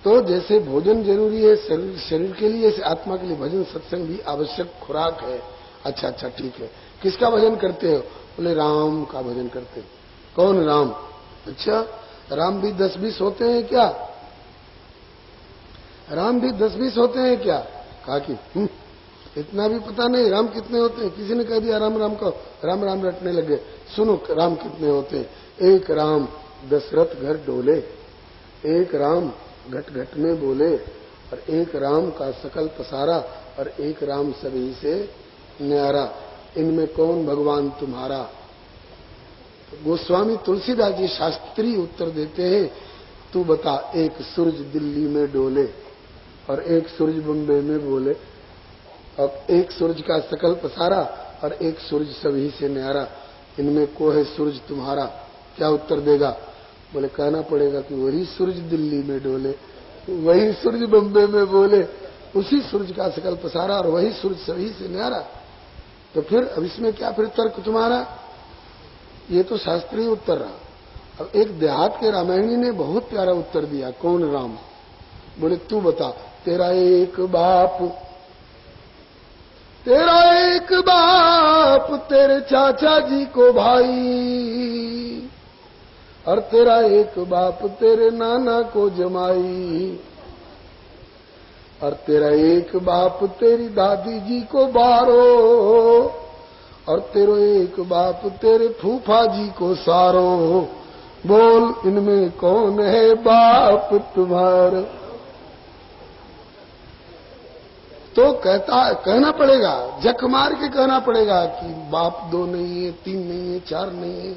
तो जैसे भोजन जरूरी है शरीर के लिए, ऐसे आत्मा के लिए भजन सत्संग भी आवश्यक खुराक है। अच्छा ठीक है। किसका भजन करते हो? बोले राम का भजन करते हो। कौन राम? अच्छा, राम भी 10-20 होते हैं क्या? राम भी 10-20 होते हैं क्या? कहा कि इतना भी पता नहीं राम कितने होते हैं। किसी ने कह दिया राम राम कहो, राम राम रटने लगे। सुनो राम कितने होते हैं। एक राम दशरथ घर डोले, एक राम घट घट में बोले, और एक राम का सकल पसारा, और एक राम सभी से न्यारा। इनमें कौन भगवान तुम्हारा? तो गोस्वामी तुलसीदास जी शास्त्रीय उत्तर देते हैं, तू बता, एक सूरज दिल्ली में डोले और एक सूरज बम्बे में बोले, और एक सूरज का सकल पसारा और एक सूरज सभी से न्यारा, इनमें को है सूरज तुम्हारा? क्या उत्तर देगा? बोले कहना पड़ेगा कि वही सूरज दिल्ली में डोले, वही सूरज बम्बे में बोले, उसी सूरज का सकल पसारा और वही सूरज सभी से न्यारा। तो फिर अब इसमें क्या फिर तर्क तुम्हारा? ये तो शास्त्रीय उत्तर रहा। अब एक देहात के रामायणी ने बहुत प्यारा उत्तर दिया। कौन राम? बोले तू बता, तेरा एक बाप, तेरे चाचा जी को भाई, और तेरा एक बाप तेरे नाना को जमाई, और तेरा एक बाप तेरी दादी जी को बारो, और तेरो एक बाप तेरे फूफा जी को सारो, बोल इनमें कौन है बाप तुम्हारा। तो कहना पड़ेगा, जख मार के कहना पड़ेगा कि बाप 2 नहीं है, 3 नहीं है, 4 नहीं है,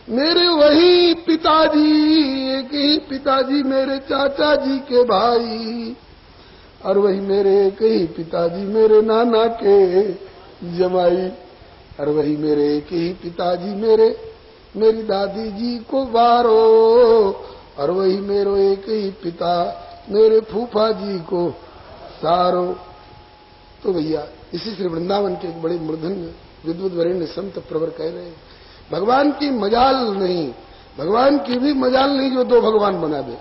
मेरे वही पिताजी, एक ही पिताजी मेरे चाचा जी के भाई, और वही मेरे एक ही पिताजी मेरे नाना के जमाई, और वही मेरे एक ही पिताजी मेरी दादी जी को बारो, और वही मेरो एक ही पिता मेरे फूफा जी को सारो। तो भैया इसी श्री वृंदावन के एक बड़े मूर्धन्य विद्वत वरेण्य संत प्रवर कह रहे हैं, भगवान की मजाल नहीं, भगवान की भी मजाल नहीं जो 2 भगवान बना दे।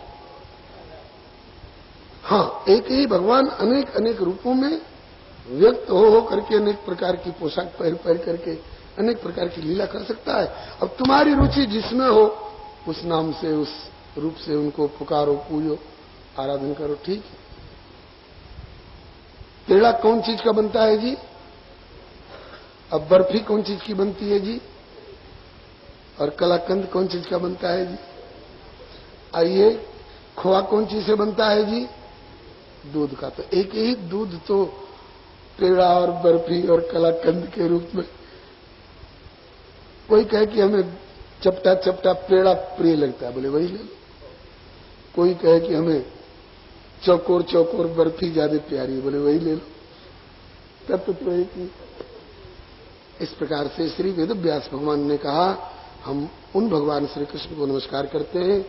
हाँ, एक ही भगवान अनेक अनेक रूपों में व्यक्त हो करके, अनेक प्रकार की पोशाक पहन करके अनेक प्रकार की लीला कर सकता है। अब तुम्हारी रुचि जिसमें हो उस नाम से, उस रूप से उनको पुकारो, पूजो, आराधन करो, ठीक है। पेड़ा कौन चीज का बनता है जी? अब बर्फी कौन चीज की बनती है जी? और कलाकंद कौन चीज का बनता है जी? आइए, खोआ कौन चीज से बनता है जी? दूध का। तो एक ही दूध तो पेड़ा और बर्फी और कलाकंद के रूप में। कोई कहे कि हमें चपटा चपटा पेड़ा प्रिय लगता है, बोले वही ले लो। कोई कहे कि हमें चौकोर चौकोर बर्फी ज्यादा प्यारी है, बोले वही ले लो। तत्व तो एक ही। इस प्रकार से श्री वेद व्यास भगवान ने कहा, हम उन भगवान श्री कृष्ण को नमस्कार करते हैं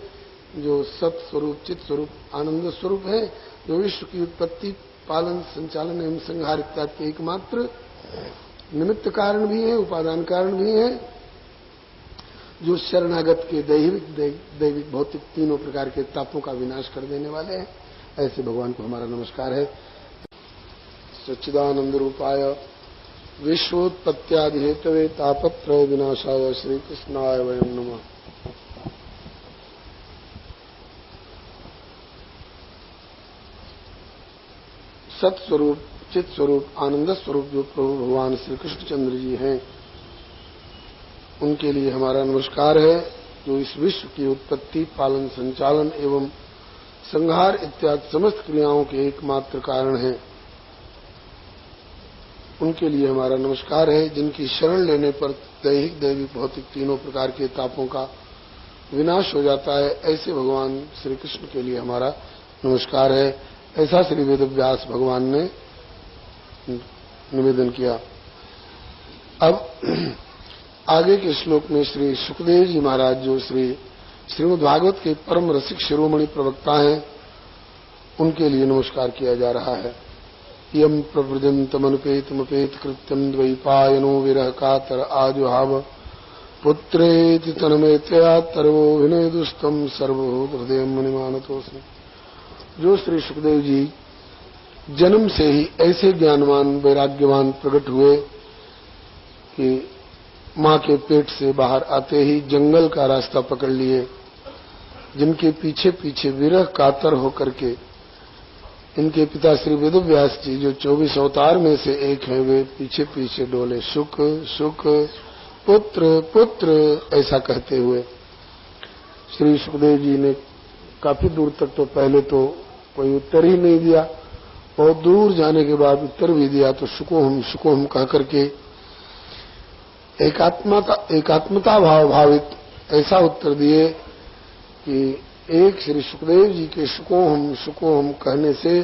जो सत स्वरूप, चित स्वरूप, आनंद स्वरूप है, जो विश्व की उत्पत्ति, पालन, संचालन एवं संहार इत्यादि के एकमात्र निमित्त कारण भी है, उपादान कारण भी है, जो शरणागत के दैविक भौतिक तीनों प्रकार के तापों का विनाश कर देने वाले हैं। ऐसे भगवान को हमारा नमस्कार है। सच्चिदानंद रूपाय विश्वोत्पत्त्यादि हेतवे तापत्रय विनाशाय श्री कृष्णाय वयं नमः। सत्स्वरूप, चित स्वरूप, आनंद स्वरूप जो प्रभु भगवान श्री कृष्णचंद्र जी हैं, उनके लिए हमारा नमस्कार है, जो इस विश्व की उत्पत्ति, पालन, संचालन एवं संहार इत्यादि समस्त क्रियाओं के एकमात्र कारण हैं। उनके लिए हमारा नमस्कार है, जिनकी शरण लेने पर दैहिक, दैविक, भौतिक तीनों प्रकार के तापों का विनाश हो जाता है। ऐसे भगवान श्री कृष्ण के लिए हमारा नमस्कार है। ऐसा श्री वेद व्यास भगवान ने निवेदन किया। अब आगे के श्लोक में श्री सुखदेव जी महाराज, जो श्रीमद् भागवत के परम रसिक शिरोमणि प्रवक्ता हैं, उनके लिए नमस्कार किया जा रहा है। यम प्रव्रजन्तमनुपेतमपेत कृत्यम द्वैपायनो विरह कातर आजुहाव पुत्रेति तन्मयतया तर्वो विनेदुस्तम सर्वभूत हृदय मुनिमानतोस्मि। जो श्री सुखदेव जी जन्म से ही ऐसे ज्ञानवान, वैराग्यवान प्रकट हुए कि मां के पेट से बाहर आते ही जंगल का रास्ता पकड़ लिए, जिनके पीछे पीछे विरह कातर होकर के इनके पिता श्री वेदव्यास जी, जो 24 अवतार में से एक हैं, वे पीछे पीछे डोले, सुख सुख, पुत्र पुत्र, ऐसा कहते हुए श्री सुखदेव जी ने काफी दूर तक तो पहले तो कोई उत्तर ही नहीं दिया, बहुत दूर जाने के बाद उत्तर भी दिया तो सुको हम कह करके एकात्मता भाव भावित ऐसा उत्तर दिए कि एक श्री सुखदेव जी के सुको हम कहने से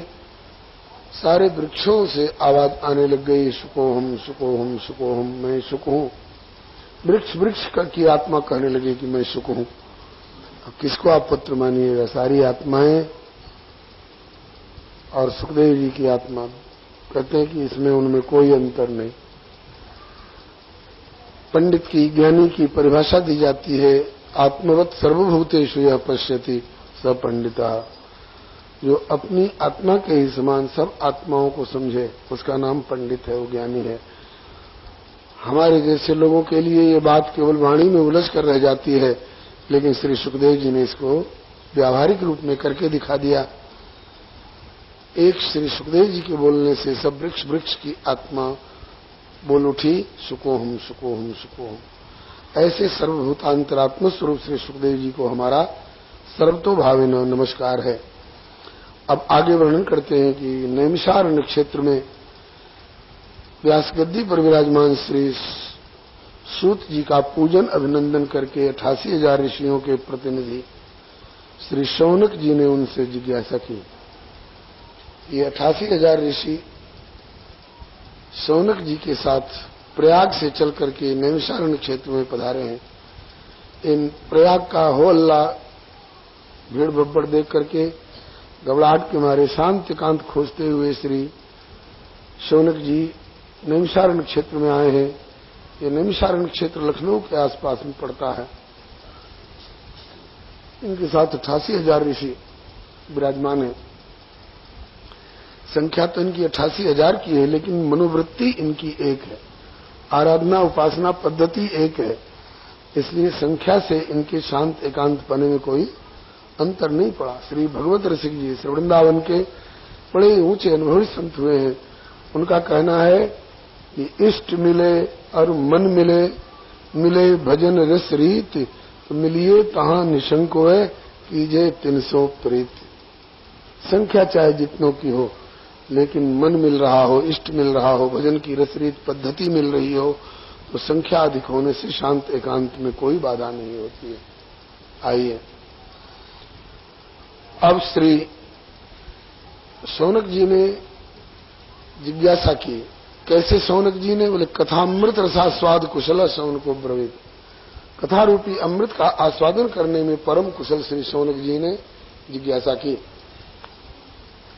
सारे वृक्षों से आवाज आने लग गई, सुको हम, मैं सुख हूं। वृक्ष की आत्मा कहने लगी कि मैं सुख हूं। अब किसको आप पुत्र मानिएगा? सारी आत्माएं और सुखदेव जी की आत्मा कहते हैं कि इसमें उनमें कोई अंतर नहीं। पंडित की, ज्ञानी की परिभाषा दी जाती है, आत्मवत् सर्वभूतेषु यः पश्यति स पंडितः। जो अपनी आत्मा के ही समान सब आत्माओं को समझे, उसका नाम पंडित है, वो ज्ञानी है। हमारे जैसे लोगों के लिए ये बात केवल वाणी में उलझ कर रह जाती है, लेकिन श्री सुखदेव जी ने इसको व्यावहारिक रूप में करके दिखा दिया। एक श्री सुखदेव जी के बोलने से सब वृक्ष की आत्मा बोल उठी सुकोहम सुकोहम सुकोहम। ऐसे सर्वभूतांतरात्म स्वरूप श्री सुखदेव जी को हमारा सर्वतोभावेन नमस्कार है। अब आगे वर्णन करते हैं कि नैमिषारण्य क्षेत्र में व्यास गद्दी पर विराजमान श्री सूत जी का पूजन अभिनंदन करके 88,000 ऋषियों के प्रतिनिधि श्री शौनक जी ने उनसे जिज्ञासा की। ये 88,000 ऋषि शौनक जी के साथ प्रयाग से चल करके नैमिषारण्य क्षेत्र में पधारे हैं। इन प्रयाग का हो हल्ला भीड़ भब्बड़ देख करके घबराहट के मारे शांत एकांत खोजते हुए श्री शौनक जी नैमिषारण्य क्षेत्र में आए हैं। ये नैमिषारण्य क्षेत्र लखनऊ के आसपास में पड़ता है। इनके साथ 88,000 ऋषि विराजमान है। संख्या तो इनकी 88,000 की है, लेकिन मनोवृत्ति इनकी एक है, आराधना उपासना पद्धति एक है। इसलिए संख्या से इनके शांत एकांत पने में कोई अंतर नहीं पड़ा। श्री भगवत रसिक जी श्री वृंदावन के बड़े ऊंचे अनुभवी संत हुए हैं। उनका कहना है कि इष्ट मिले और मन मिले, मिले भजन रस रीत, तो मिलिए तहां निशंको है कीजे 300 प्रीत। संख्या चाहे जितनों की हो, लेकिन मन मिल रहा हो, इष्ट मिल रहा हो, भजन की रसरीत पद्धति मिल रही हो, तो संख्या अधिक होने से शांत एकांत में कोई बाधा नहीं होती है। आइए अब श्री शौनक जी ने जिज्ञासा की। कैसे शौनक जी ने? बोले कथामृत रसास्वाद कुशल शौनको ब्रवीत। कथा रूपी अमृत का आस्वादन करने में परम कुशल श्री शौनक जी ने जिज्ञासा की।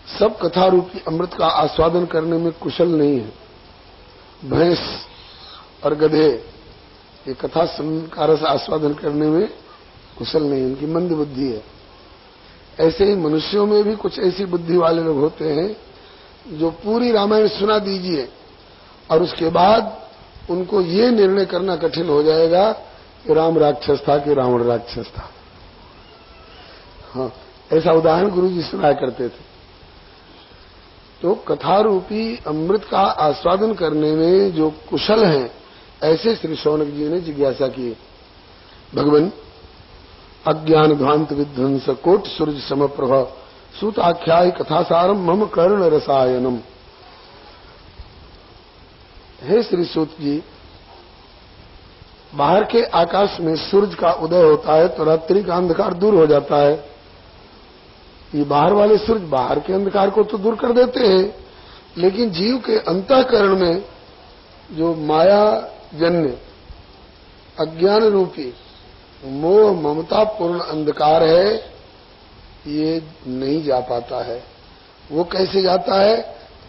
सब कथा रूपी अमृत का आस्वादन करने में कुशल नहीं है। भैंस और गधे ये कथा का रस आस्वादन करने में कुशल नहीं, इनकी मंद बुद्धि है। ऐसे ही मनुष्यों में भी कुछ ऐसी बुद्धि वाले लोग होते हैं जो पूरी रामायण सुना दीजिए और उसके बाद उनको ये निर्णय करना कठिन हो जाएगा कि राम राक्षस था कि रावण राक्षस था। हाँ, ऐसा उदाहरण गुरु जी सुनाया करते थे। तो कथा रूपी अमृत का आस्वादन करने में जो कुशल हैं, ऐसे श्री शौनक जी ने जिज्ञासा की। भगवान अज्ञान ध्वांत विध्वंस कोट सूर्य समप्रभ सूताख्याय कथासारम मम कर्ण रसायनम। हे श्री सूत जी, बाहर के आकाश में सूरज का उदय होता है तो रात्रि का अंधकार दूर हो जाता है। ये बाहर वाले सूरज बाहर के अंधकार को तो दूर कर देते हैं, लेकिन जीव के अंतःकरण में जो माया जन्य अज्ञान रूपी मोह ममता पूर्ण अंधकार है, ये नहीं जा पाता है। वो कैसे जाता है?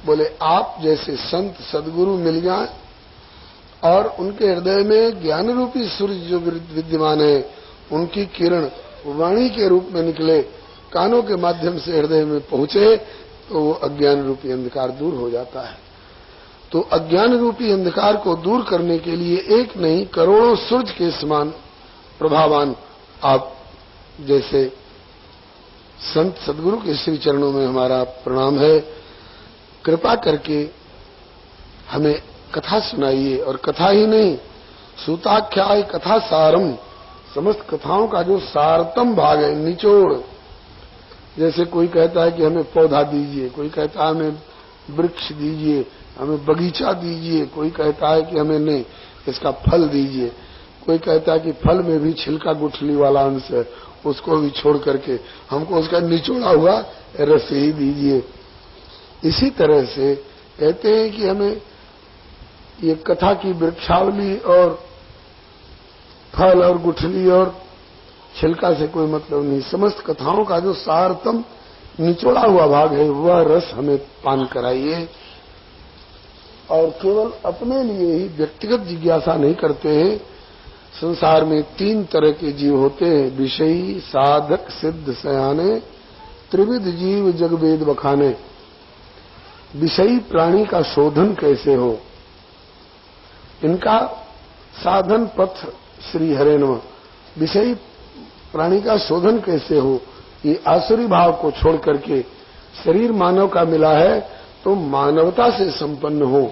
बोले आप जैसे संत सदगुरु मिल जाएं और उनके हृदय में ज्ञान रूपी सूर्य जो विद्यमान है, उनकी किरण वाणी के रूप में निकले, कानों के माध्यम से हृदय में पहुंचे, तो वो अज्ञान रूपी अंधकार दूर हो जाता है। तो अज्ञान रूपी अंधकार को दूर करने के लिए एक नहीं करोड़ों सूर्य के समान प्रभावान आप जैसे संत सदगुरु के श्री चरणों में हमारा प्रणाम है। कृपा करके हमें कथा सुनाइए, और कथा ही नहीं, सूताख्याय कथा सारम, समस्त कथाओं का जो सारतम भाग है, निचोड़। जैसे कोई कहता है कि हमें पौधा दीजिए, कोई कहता है हमें वृक्ष दीजिए, हमें बगीचा दीजिए, कोई कहता है कि हमें नहीं इसका फल दीजिए, कोई कहता है कि फल में भी छिलका गुठली वाला अंश है, उसको भी छोड़ करके हमको उसका निचोड़ा हुआ रस ही दीजिए। इसी तरह से कहते हैं कि हमें ये कथा की वृक्षावली और फल और गुठली और छिलका से कोई मतलब नहीं। समस्त कथाओं का जो सारतम निचोड़ा हुआ भाग है, वह रस हमें पान कराइए। और केवल अपने लिए ही व्यक्तिगत जिज्ञासा नहीं करते हैं। संसार में 3 तरह के जीव होते हैं, विषयी, साधक, सिद्ध, सयाने। त्रिविध जीव जग वेद बखाने। विषयी प्राणी का शोधन कैसे हो, इनका साधन पथ श्री हरे नमः। विषयी प्राणी का शोधन कैसे हो, ये आसुरी भाव को छोड़ करके शरीर मानव का मिला है तो मानवता से संपन्न हो,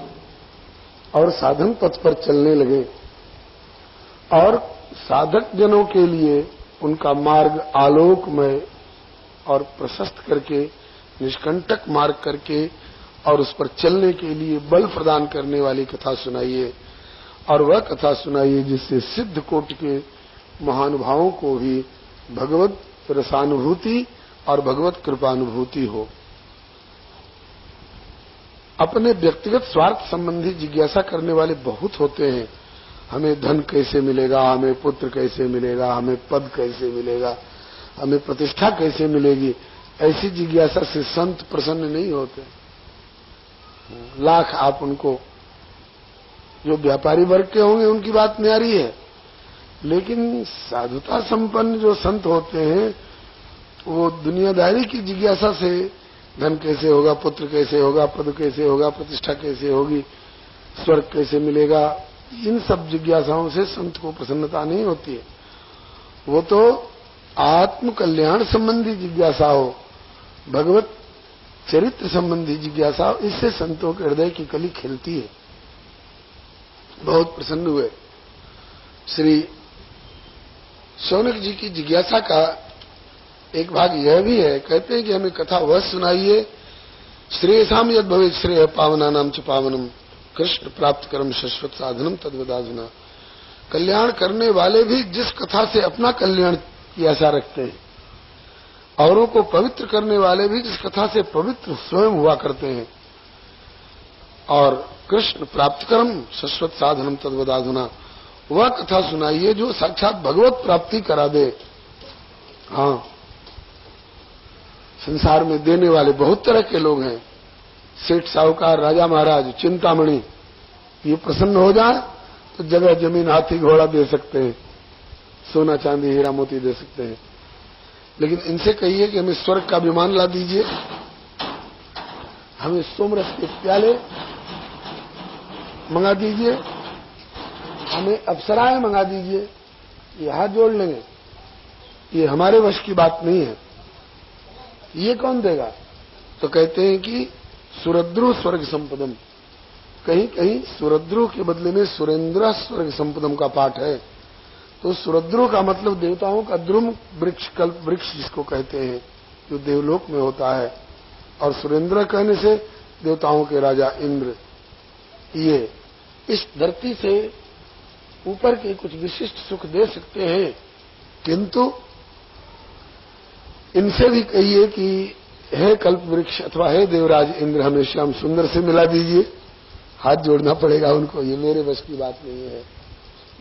और साधन पथ पर चलने लगे और साधक जनों के लिए उनका मार्ग आलोकमय और प्रशस्त करके, निष्कंटक मार्ग करके और उस पर चलने के लिए बल प्रदान करने वाली कथा सुनाइए। और वह कथा सुनाइए जिससे सिद्ध कोटि के महानुभावों को भी भगवत रसानुभूति और भगवत कृपानुभूति हो। अपने व्यक्तिगत स्वार्थ संबंधी जिज्ञासा करने वाले बहुत होते हैं। हमें धन कैसे मिलेगा, हमें पुत्र कैसे मिलेगा, हमें पद कैसे मिलेगा, हमें प्रतिष्ठा कैसे मिलेगी। ऐसी जिज्ञासा से संत प्रसन्न नहीं होते। लाख आप उनको, जो व्यापारी वर्ग के होंगे उनकी बात न्यारी है, लेकिन साधुता संपन्न जो संत होते हैं वो दुनियादारी की जिज्ञासा से धन कैसे होगा, पुत्र कैसे होगा, पद कैसे होगा, प्रतिष्ठा कैसे होगी, स्वर्ग कैसे मिलेगा, इन सब जिज्ञासाओं से संत को प्रसन्नता नहीं होती है। वो तो आत्म कल्याण संबंधी जिज्ञासा हो, भगवत चरित्र संबंधी जिज्ञासा हो, इससे संतों के हृदय की कली खिलती है। बहुत प्रसन्न हुए। श्री शौनक जी की जिज्ञासा का एक भाग यह भी है, कहते हैं कि हमें कथा वह सुनाइए श्रेयसाम यद भवेत श्रेय पावना नाम च पावनम कृष्ण प्राप्त कर्म शाश्वत साधनम तद्वदाधुना। कल्याण करने वाले भी जिस कथा से अपना कल्याण की आशा रखते हैं, औरों को पवित्र करने वाले भी जिस कथा से पवित्र स्वयं हुआ करते हैं, और कृष्ण प्राप्त कर्म शाश्वत साधनम तद्वदाधुना, वह कथा सुनाइए जो साक्षात भगवत प्राप्ति करा दे। हाँ, संसार में देने वाले बहुत तरह के लोग हैं। सेठ साहूकार, राजा महाराज, चिंतामणि, ये प्रसन्न हो जाए तो जगह जमीन हाथी घोड़ा दे सकते हैं, सोना चांदी हीरा मोती दे सकते हैं। लेकिन इनसे कहिए कि हमें स्वर्ग का विमान ला दीजिए, हमें सोमरस के प्याले मंगा दीजिए, हमें अप्सराएं मंगा दीजिए, ये हाथ जोड़ लेंगे। ये हमारे वश की बात नहीं है। ये कौन देगा? तो कहते हैं कि सुरद्रु स्वर्ग संपदम, कहीं कहीं सुरद्रु के बदले में सुरेंद्र स्वर्ग संपदम का पाठ है। तो सुरद्रु का मतलब देवताओं का द्रुम वृक्ष, कल्प वृक्ष जिसको कहते हैं, जो देवलोक में होता है, और सुरेंद्र कहने से देवताओं के राजा इंद्र। ये इस धरती से ऊपर के कुछ विशिष्ट सुख दे सकते हैं, किंतु इनसे भी कहिए कि हे कल्प वृक्ष अथवा हे देवराज इंद्र, हमें श्याम सुंदर से मिला दीजिए। हाथ जोड़ना पड़ेगा उनको, ये मेरे बस की बात नहीं है।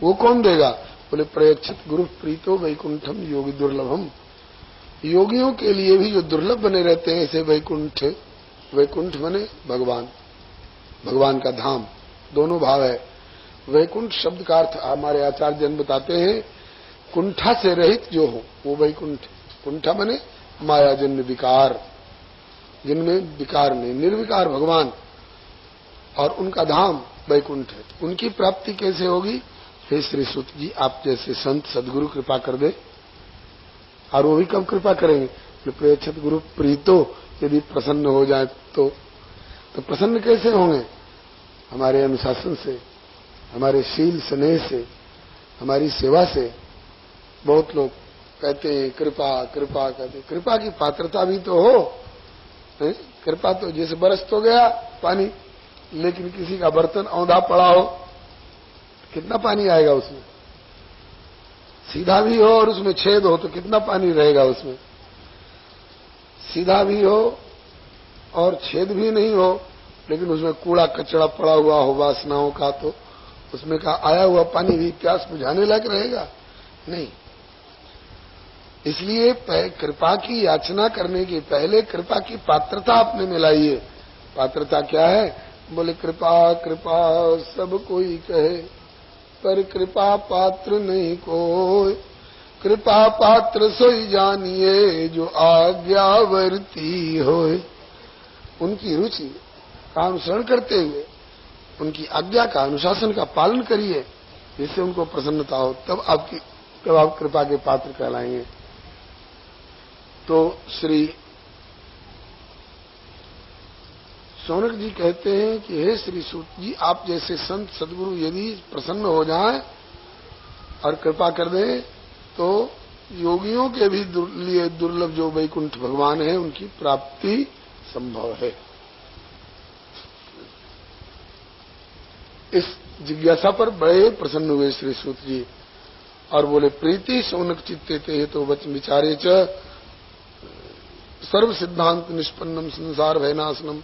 वो कौन देगा? बोले प्रयच्छत गुरु प्रीतो वैकुंठम योगी दुर्लभम। योगियों के लिए भी जो दुर्लभ बने रहते हैं ऐसे वैकुंठ, वैकुंठ बने भगवान, भगवान का धाम, दोनों भाव है। वैकुंठ शब्द का अर्थ हमारे आचार्य जन बताते हैं कुंठा से रहित जो हो वो वैकुंठ। कुंठा बने मायाजन्य विकार, जिनमें विकार नहीं, निर्विकार भगवान, और उनका धाम वैकुंठ है। उनकी प्राप्ति कैसे होगी? हे श्री सूत जी, आप जैसे संत सदगुरु कृपा कर दे। और वो भी कब कृपा करेंगे? प्रेक्षित गुरु प्रीतो, यदि प्रसन्न हो जाए तो प्रसन्न कैसे होंगे? हमारे अनुशासन से, हमारे शील स्नेह से, हमारी सेवा से। बहुत लोग कहते हैं कृपा कृपा कहते, कृपा की पात्रता भी तो हो। कृपा तो जैसे बरस तो गया पानी, लेकिन किसी का बर्तन औंधा पड़ा हो, कितना पानी आएगा उसमें? सीधा भी हो और उसमें छेद हो तो कितना पानी रहेगा उसमें? सीधा भी हो और छेद भी नहीं हो, लेकिन उसमें कूड़ा कचरा पड़ा हुआ हो वासनाओं का, तो उसमें का आया हुआ पानी भी प्यास बुझाने लायक रहेगा? नहीं। इसलिए कृपा की याचना करने के पहले कृपा की पात्रता अपने में लाइए। पात्रता क्या है? बोले कृपा कृपा सब कोई कहे, पर कृपा पात्र नहीं कोई। कृपा पात्र सोई जानिए, जो आज्ञावर्ती होए। उनकी रुचि का अनुसरण करते हुए उनकी आज्ञा का, अनुशासन का पालन करिए, जिससे उनको प्रसन्नता हो, तब आप कृपा के पात्र कहलाएंगे। तो श्री शौनक जी कहते हैं कि हे श्री सूत जी, आप जैसे संत सदगुरु यदि प्रसन्न हो जाएं और कृपा कर दें तो योगियों के भी लिए दुर्लभ जो वैकुंठ भगवान है उनकी प्राप्ति संभव है। इस जिज्ञासा पर बड़े प्रसन्न हुए श्री सूत जी और बोले, प्रीति शौनक चित्ते ते तो वच विचारे च सर्व सिद्धांत निष्पन्नम संसार भयनाशनम